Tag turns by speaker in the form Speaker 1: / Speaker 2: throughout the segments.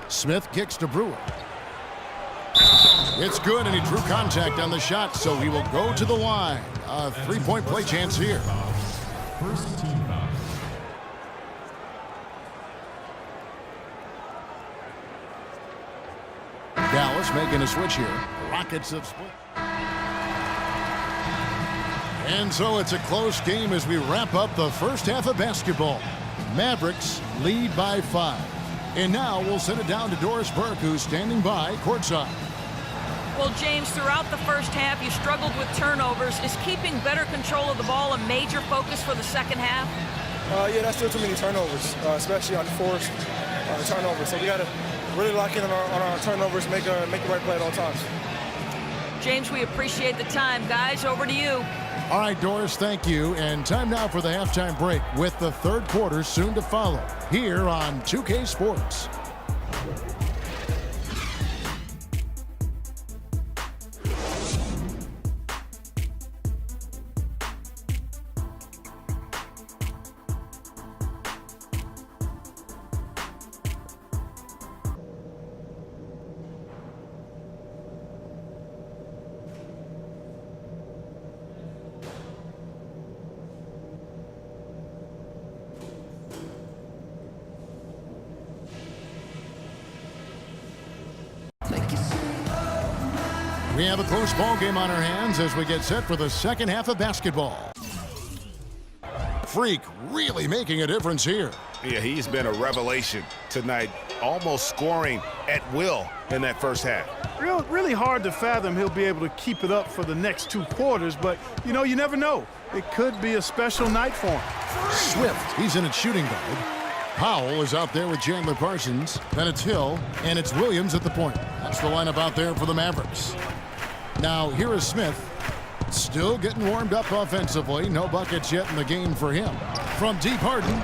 Speaker 1: Smith kicks to Brewer. It's good, and he drew contact on the shot, so he will go to the line. A three-point play chance here.
Speaker 2: First team foul.
Speaker 1: Dallas making a switch here. The Rockets have split. And so it's a close game as we wrap up the first half of basketball. Mavericks lead by 5. And now we'll send it down to Doris Burke, who's standing by courtside.
Speaker 3: Well, James, throughout the first half, you struggled with turnovers. Is keeping better control of the ball a major focus for the second half?
Speaker 4: Yeah, that's still too many turnovers, especially on forced turnovers. So we got to really lock in on our turnovers, make the right play at all times.
Speaker 3: James, we appreciate the time. Guys, over to you.
Speaker 1: All right, Doris, thank you. And time now for the halftime break with the third quarter soon to follow here on 2K Sports. We have a close ball game on our hands as we get set for the second half of basketball. Freak really making a difference here.
Speaker 5: Yeah, he's been a revelation tonight, almost scoring at will in that first half.
Speaker 6: Really hard to fathom he'll be able to keep it up for the next 2 quarters, but, you know, you never know. It could be a special night for him.
Speaker 1: Swift, he's in at shooting guard. Powell is out there with Chandler Parsons. Then it's Hill, and it's Williams at the point. That's the lineup out there for the Mavericks. Now, here is Smith, still getting warmed up offensively. No buckets yet in the game for him. From deep, Harden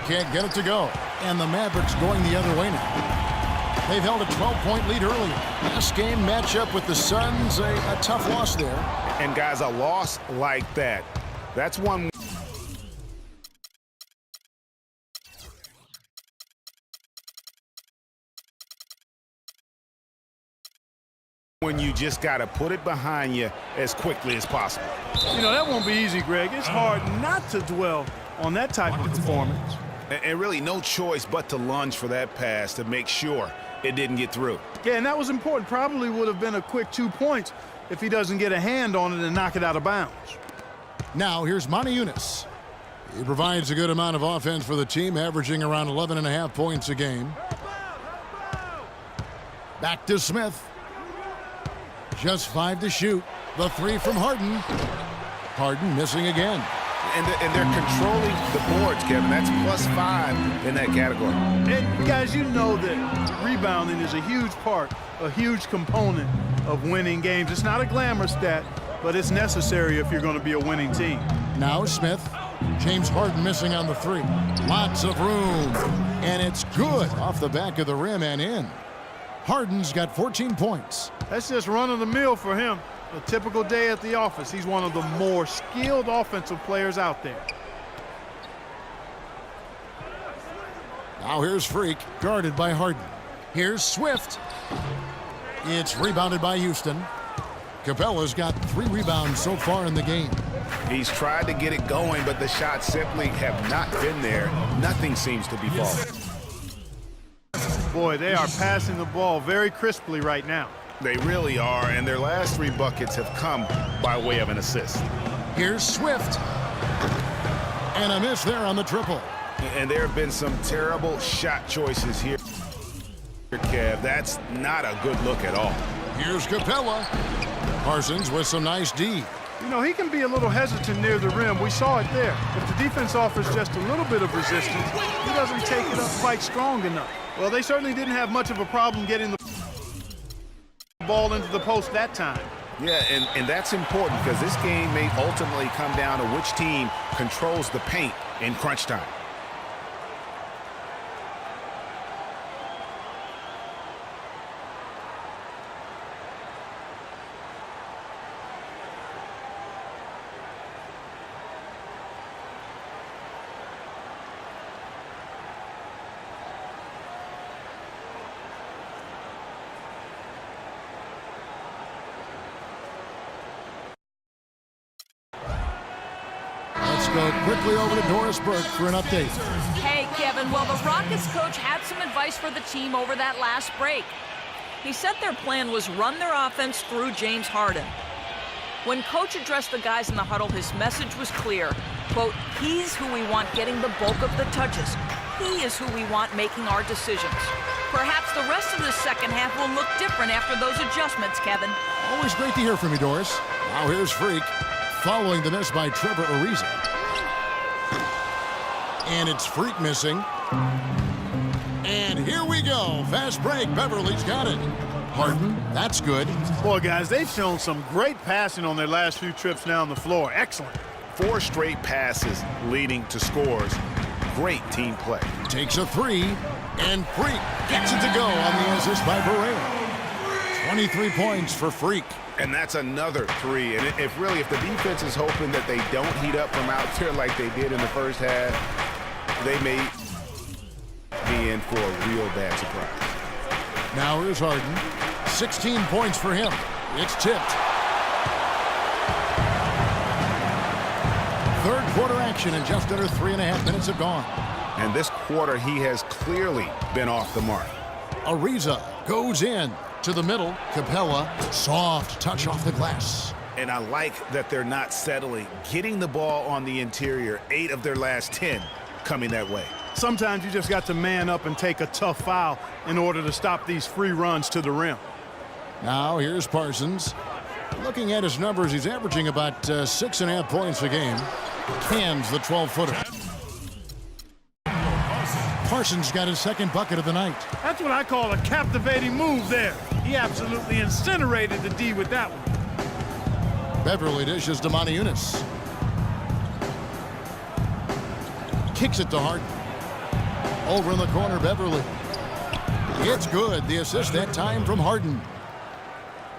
Speaker 1: can't get it to go. And the Mavericks going the other way now. They've held a 12-point lead earlier. Last game matchup with the Suns, a tough loss there.
Speaker 5: And, guys, a loss like that, that's one. When you just got to put it behind you as quickly as possible.
Speaker 6: You know, that won't be easy, Greg. It's hard not to dwell on that type of performance.
Speaker 5: And really no choice but to lunge for that pass to make sure it didn't get through.
Speaker 6: Yeah, and that was important. Probably would have been a quick 2 points if he doesn't get a hand on it and knock it out of bounds.
Speaker 1: Now here's Monty Eunice. He provides a good amount of offense for the team, averaging around 11.5 points a game. Back to Smith. Just 5 to shoot. The 3 from Harden. Harden missing again.
Speaker 5: And they're controlling the boards, Kevin. That's +5 in that category.
Speaker 6: And, guys, you know that rebounding is a huge part, a huge component of winning games. It's not a glamour stat, but it's necessary if you're going to be a winning team.
Speaker 1: Now Smith. James Harden missing on the 3. Lots of room. And it's good off the back of the rim and in. Harden's got 14 points.
Speaker 6: That's just run-of-the-mill for him. A typical day at the office. He's one of the more skilled offensive players out there.
Speaker 1: Now here's Freak, guarded by Harden. Here's Swift. It's rebounded by Houston. Capella's got 3 rebounds so far in the game.
Speaker 5: He's tried to get it going, but the shots simply have not been there. Nothing seems to be falling.
Speaker 6: Boy, they are passing the ball very crisply right now.
Speaker 5: They really are, and their last 3 buckets have come by way of an assist.
Speaker 1: Here's Swift. And a miss there on the triple.
Speaker 5: And there have been some terrible shot choices here, Kev. That's not a good look at all.
Speaker 1: Here's Capella. Parsons with some nice D.
Speaker 6: You know, he can be a little hesitant near the rim. We saw it there. If the defense offers just a little bit of resistance, he doesn't take it up quite strong enough. Well, they certainly didn't have much of a problem getting the ball into the post that time.
Speaker 5: Yeah, and that's important because this game may ultimately come down to which team controls the paint in crunch time.
Speaker 1: Let's go quickly over to Doris Burke for an update.
Speaker 3: Hey, Kevin. Well, the Rockets coach had some advice for the team over that last break. He said their plan was run their offense through James Harden. When coach addressed the guys in the huddle, his message was clear. Quote, he's who we want getting the bulk of the touches. He is who we want making our decisions. Perhaps the rest of the second half will look different after those adjustments, Kevin.
Speaker 1: Always great to hear from you, Doris. Now here's Freak, following the miss by Trevor Ariza. And it's Freak missing. And here we go. Fast break. Beverly's got it. Harden, that's good.
Speaker 6: Boy, guys, they've shown some great passing on their last few trips down the floor. Excellent.
Speaker 5: 4 straight passes leading to scores. Great team play.
Speaker 1: Takes a 3, and Freak gets it to go on the assist by Barea. 23 points for Freak.
Speaker 5: And that's another 3. And if the defense is hoping that they don't heat up from out there like they did in the first half, they may be in for a real bad surprise.
Speaker 1: Now here's Harden. 16 points for him. It's tipped. Third quarter action, and just under 3.5 minutes have gone.
Speaker 5: And this quarter, he has clearly been off the mark.
Speaker 1: Ariza goes in to the middle. Capella, soft touch off the glass.
Speaker 5: And I like that they're not settling. Getting the ball on the interior, 8 of their last 10 coming that way.
Speaker 6: Sometimes you just got to man up and take a tough foul in order to stop these free runs to the rim.
Speaker 1: Now here's Parsons. Looking at his numbers, he's averaging about 6.5 points a game. Cans the 12-footer. Parsons got his second bucket of the night.
Speaker 6: That's what I call a captivating move there. He absolutely incinerated the D with that one.
Speaker 1: Beverly dishes to Moniunas. Kicks it to Harden. Over in the corner, Beverly. It's good. The assist that time from Harden.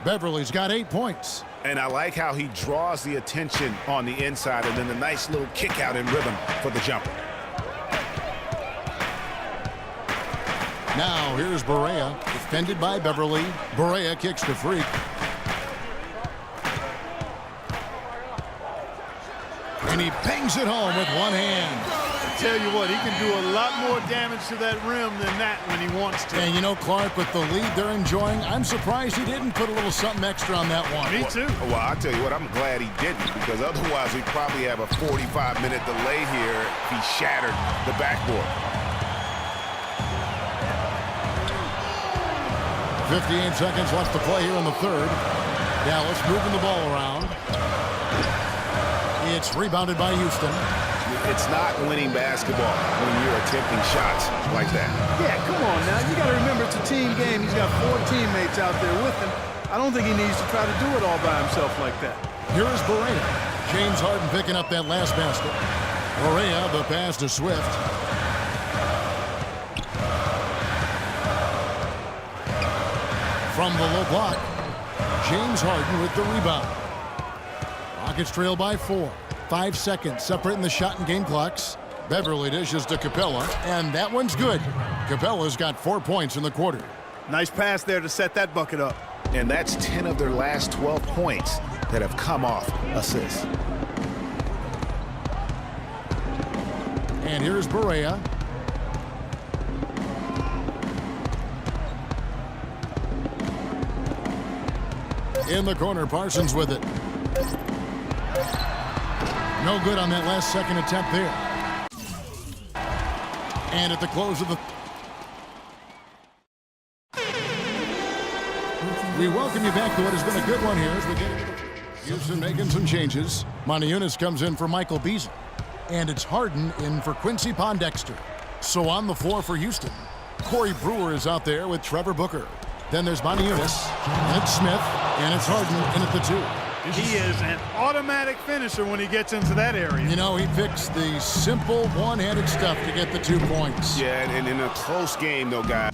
Speaker 1: Beverly's got 8 points.
Speaker 5: And I like how he draws the attention on the inside, and then the nice little kick out in rhythm for the jumper.
Speaker 1: Now here's Barea, defended by Beverly. Barea kicks to Freak. And he bangs it home with one hand.
Speaker 6: Tell you what, he can do a lot more damage to that rim than that when he wants to.
Speaker 1: And you know, Clark, with the lead they're enjoying, I'm surprised he didn't put a little something extra on that one.
Speaker 6: Me too.
Speaker 5: Well, I'll tell you what, I'm glad he didn't, because otherwise we'd probably have a 45-minute delay here if he shattered the backboard.
Speaker 1: 58 seconds left to play here in the third. Dallas moving the ball around. It's rebounded by Houston.
Speaker 5: It's not winning basketball when you're attempting shots like that.
Speaker 6: Yeah, come on now. You got to remember it's a team game. He's got 4 teammates out there with him. I don't think he needs to try to do it all by himself like that.
Speaker 1: Here is Barea. James Harden picking up that last basket. Barea, the pass to Swift. From the low block, James Harden with the rebound. Rockets trail by 4. 5 seconds separating the shot and game clocks. Beverly dishes to Capella, and that one's good. Capella's got 4 points in the quarter.
Speaker 6: Nice pass there to set that bucket up.
Speaker 5: And that's 10 of their last 12 points that have come off assists.
Speaker 1: And here's Barea. In the corner, Parsons with it. No good on that last second attempt there. And at the close of the... We welcome you back to what has been a good one here as we get into Houston making some changes. Moniunas comes in for Michael Beasley. And it's Harden in for Quincy Pondexter. So on the floor for Houston, Corey Brewer is out there with Trevor Booker. Then there's Moniunas, and it's Smith, and it's Harden in at the 2.
Speaker 6: He is an automatic finisher when he gets into that area.
Speaker 1: You know, he picks the simple one-handed stuff to get the 2 points.
Speaker 5: Yeah, and in a close game, though, guys,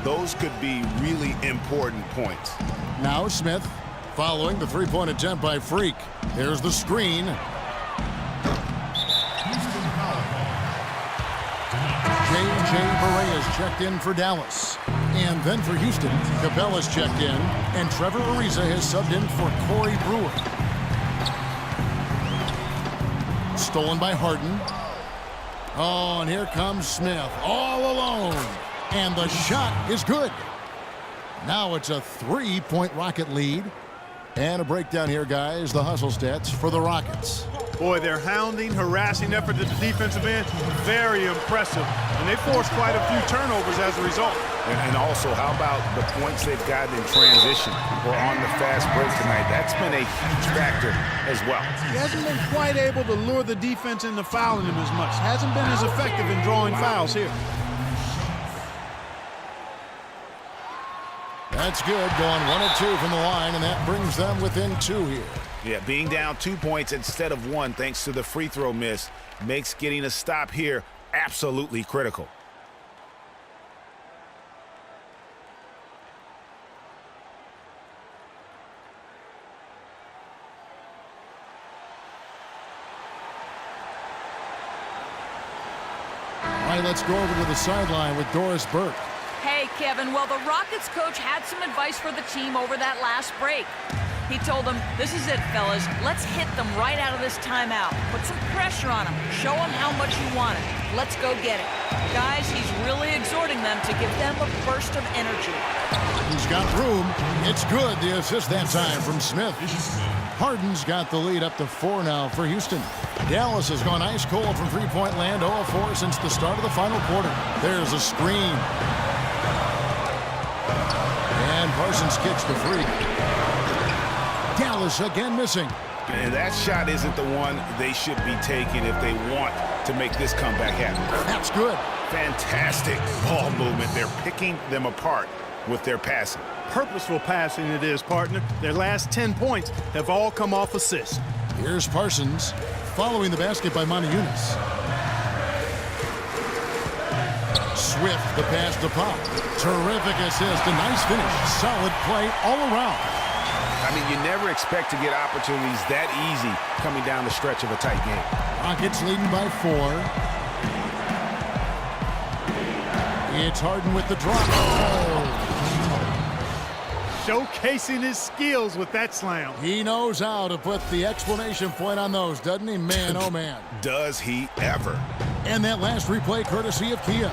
Speaker 5: those could be really important points.
Speaker 1: Now Smith, following the three-point attempt by Freak. There's the screen. J.J. Barea is checked in for Dallas. And then for Houston, Capella's checked in, and Trevor Ariza has subbed in for Corey Brewer. stolen by Harden. Oh, and here comes Smith all alone. And the shot is good. Now it's a 3-point Rocket lead. And a breakdown here, guys. The hustle stats for the Rockets.
Speaker 6: Boy, their hounding, harassing effort at the defensive end, very impressive. And they forced quite a few turnovers as a result.
Speaker 5: And also, how about the points they've gotten in transition or on the fast break tonight? That's been a huge factor as well.
Speaker 6: He hasn't been quite able to lure the defense into fouling him as much. Hasn't been as effective in drawing fouls here.
Speaker 1: That's good, going 1 of 2 from the line, and that brings them within 2 here.
Speaker 5: Yeah, being down 2 points instead of 1 thanks to the free throw miss makes getting a stop here absolutely critical.
Speaker 1: All right, let's go over to the sideline with Doris Burke.
Speaker 3: Hey, Kevin, well, the Rockets coach had some advice for the team over that last break. He told them, this is it, fellas. Let's hit them right out of this timeout. Put some pressure on them. Show them how much you want it. Let's go get it. Guys, he's really exhorting them to give them a burst of energy.
Speaker 1: He's got room. It's good. The assist that time from Smith. Harden's got the lead up to 4 now for Houston. Dallas has gone ice cold from three-point land, 0 of 4 since the start of the final quarter. There's a screen. And Parsons kicks the free. Dallas again missing.
Speaker 5: And that shot isn't the one they should be taking if they want to make this comeback happen.
Speaker 1: That's good.
Speaker 5: Fantastic ball movement. They're picking them apart with their passing.
Speaker 6: Purposeful passing it is, partner. Their last 10 points have all come off assists.
Speaker 1: Here's Parsons following the basket by Yunus. Swift, the pass to Pop. Terrific assist, a nice finish. Solid play all around.
Speaker 5: I mean, you never expect to get opportunities that easy coming down the stretch of a tight game.
Speaker 1: Rockets leading by 4. It's Harden with the drop. Oh.
Speaker 6: Showcasing his skills with that slam.
Speaker 1: He knows how to put the exclamation point on those, doesn't he? Man, oh man.
Speaker 5: Does he ever?
Speaker 1: And that last replay courtesy of Kia.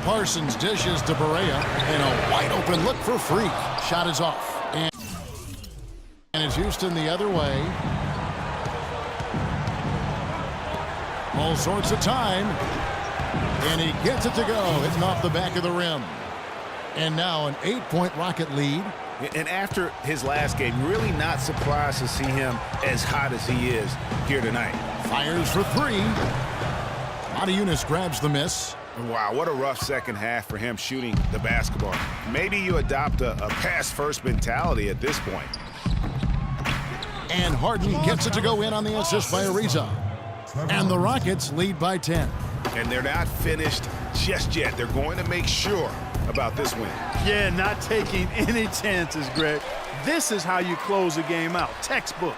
Speaker 1: Parsons dishes to Barea, and a wide open look for Freak. Shot is off. And it's Houston the other way. All sorts of time. And he gets it to go. Hitting off the back of the rim. And now an 8-point Rocket lead.
Speaker 5: And after his last game, really not surprised to see him as hot as he is here tonight.
Speaker 1: Fires for 3. Yunus grabs the miss.
Speaker 5: Wow, what a rough second half for him shooting the basketball. Maybe you adopt a pass-first mentality at this point.
Speaker 1: And Harden gets it to go in on the assist by Ariza. And the Rockets lead by 10.
Speaker 5: And they're not finished just yet. They're going to make sure about this win.
Speaker 6: Yeah, not taking any chances, Greg. This is how you close a game out. Textbook.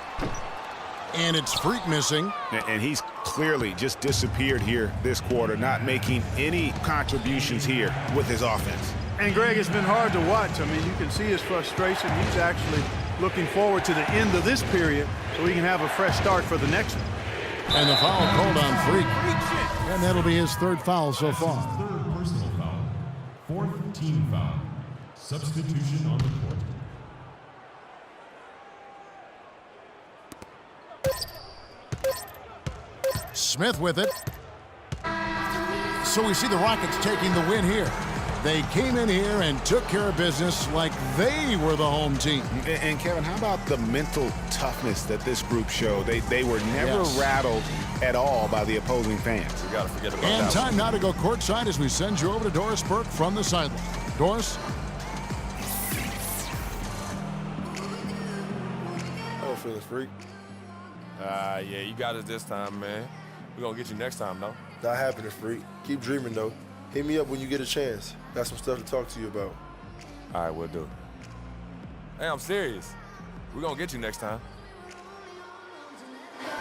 Speaker 1: And it's Freak missing.
Speaker 5: And he's clearly just disappeared here this quarter, not making any contributions here with his offense.
Speaker 6: And, Greg, it's been hard to watch. I mean, you can see his frustration. He's actually looking forward to the end of this period so he can have a fresh start for the next one.
Speaker 1: And the foul called on Freak. And that'll be his 3rd foul so far.
Speaker 2: 3rd personal foul. 4th team foul. Substitution on the court.
Speaker 1: Smith with it. So we see the Rockets taking the win here. They came in here and took care of business like they were the home team.
Speaker 5: And Kevin, how about the mental toughness that this group showed? They were never rattled at all by the opposing fans.
Speaker 7: We got to forget about
Speaker 1: And
Speaker 7: that
Speaker 1: time
Speaker 7: one.
Speaker 1: now to go courtside as we send you over to Doris Burke from the sideline. Doris?
Speaker 8: Oh, feeling Freak.
Speaker 7: Yeah, you got it this time, man. We're going to get you next time, though.
Speaker 8: Not happening, Freak. Keep dreaming, though. Hit me up when you get a chance. Got some stuff to talk to you about.
Speaker 7: All right, we'll do. Hey, I'm serious. We're going to get you next time.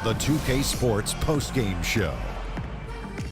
Speaker 9: The 2K Sports postgame show.